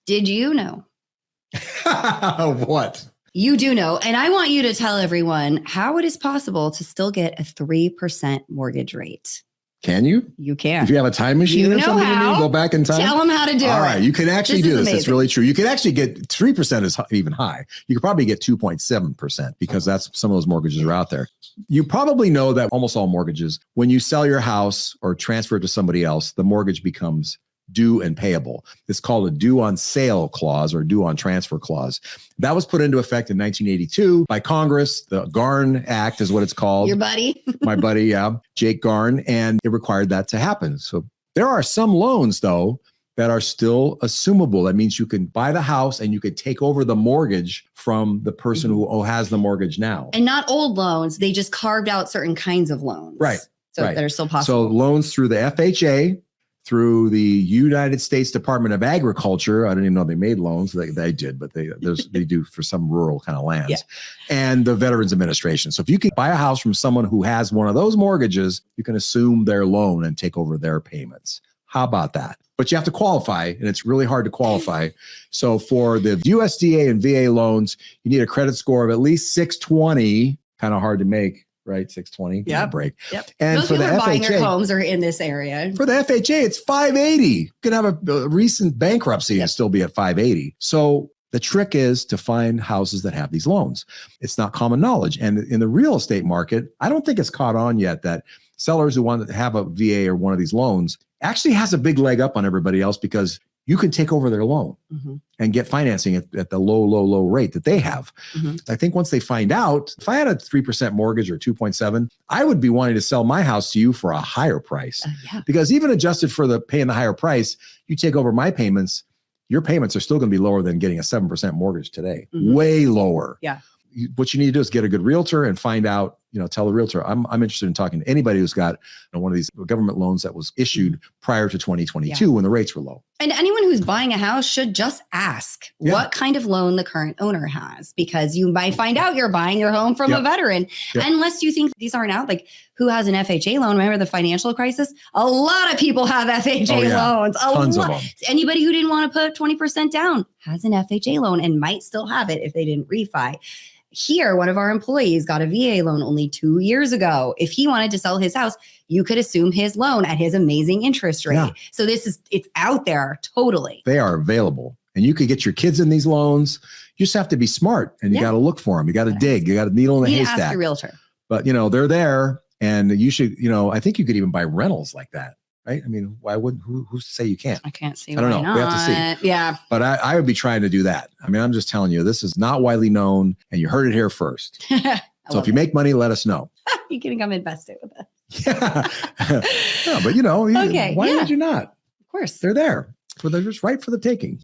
Did you know? What? You do know. And I want you to tell everyone how it is possible to still get a 3% mortgage rate. Can you? You can. If you have a time machine or something, you need to go back in time. Tell them how to do it. All right. You can actually do this. It's really true. You can actually get 3% is even high. You could probably get 2.7% because that's some of those mortgages are out there. You probably know that almost all mortgages, when you sell your house or transfer it to somebody else, the mortgage becomes due and payable. It's called a due on sale clause or due on transfer clause. That was put into effect in 1982 by Congress. The Garn Act is what it's called. Your buddy? My buddy, yeah, Jake Garn. And it required that to happen. So there are some loans, though, that are still assumable. That means you can buy the house and you could take over the mortgage from the person who has the mortgage now. And not old loans. They just carved out certain kinds of loans. Right. So that are still possible. So loans through the FHA, through the United States Department of Agriculture. I didn't even know they made loans. They did, but they do for some rural kind of lands. Yeah. And the Veterans Administration. So if you can buy a house from someone who has one of those mortgages, you can assume their loan and take over their payments. How about that? But you have to qualify, and it's really hard to qualify. So for the USDA and VA loans, you need a credit score of at least 620, kind of hard to make. Right, 620. Yeah, break. Yep. And most for people the buying FHA, their homes are in this area. For the FHA, it's 580. You could have a recent bankruptcy and still be at 580. So the trick is to find houses that have these loans. It's not common knowledge. And in the real estate market, I don't think it's caught on yet that sellers who want to have a VA or one of these loans actually has a big leg up on everybody else because you can take over their loan and get financing at the low rate that they have. I think once they find out, if I had a 3% mortgage or 2.7, I would be wanting to sell my house to you for a higher price. Because even adjusted for the paying the higher price, you take over my payments, your payments are still going to be lower than getting a 7% mortgage today. Way lower. Yeah. What you need to do is get a good realtor and find out, tell the realtor, I'm interested in talking to anybody who's got one of these government loans that was issued prior to 2022 when the rates were low. And anyone who's buying a house should just ask what kind of loan the current owner has, because you might find out you're buying your home from a veteran. Unless you think these aren't out, like who has an FHA loan? Remember the financial crisis? A lot of people have FHA loans. Tons of them. Anybody who didn't want to put 20% down has an FHA loan and might still have it if they didn't refi. Here, one of our employees got a VA loan only 2 years ago. If he wanted to sell his house, you could assume his loan at his amazing interest rate. Yeah. So it's out there totally. They are available. And you could get your kids in these loans. You just have to be smart and you got to look for them. You got to dig. You got a needle in a haystack. Ask your realtor. But, they're there. And you should, I think you could even buy rentals like that. Right? I mean, why wouldn't, who's to say you can't? I can't see I don't know. Not. We have to see. Yeah. But I would be trying to do that. I mean, I'm just telling you, this is not widely known and you heard it here first. So if you make money, let us know. You can come invest it with us. Yeah. No, but why would you not? Of course. They're there. They're just right for the taking.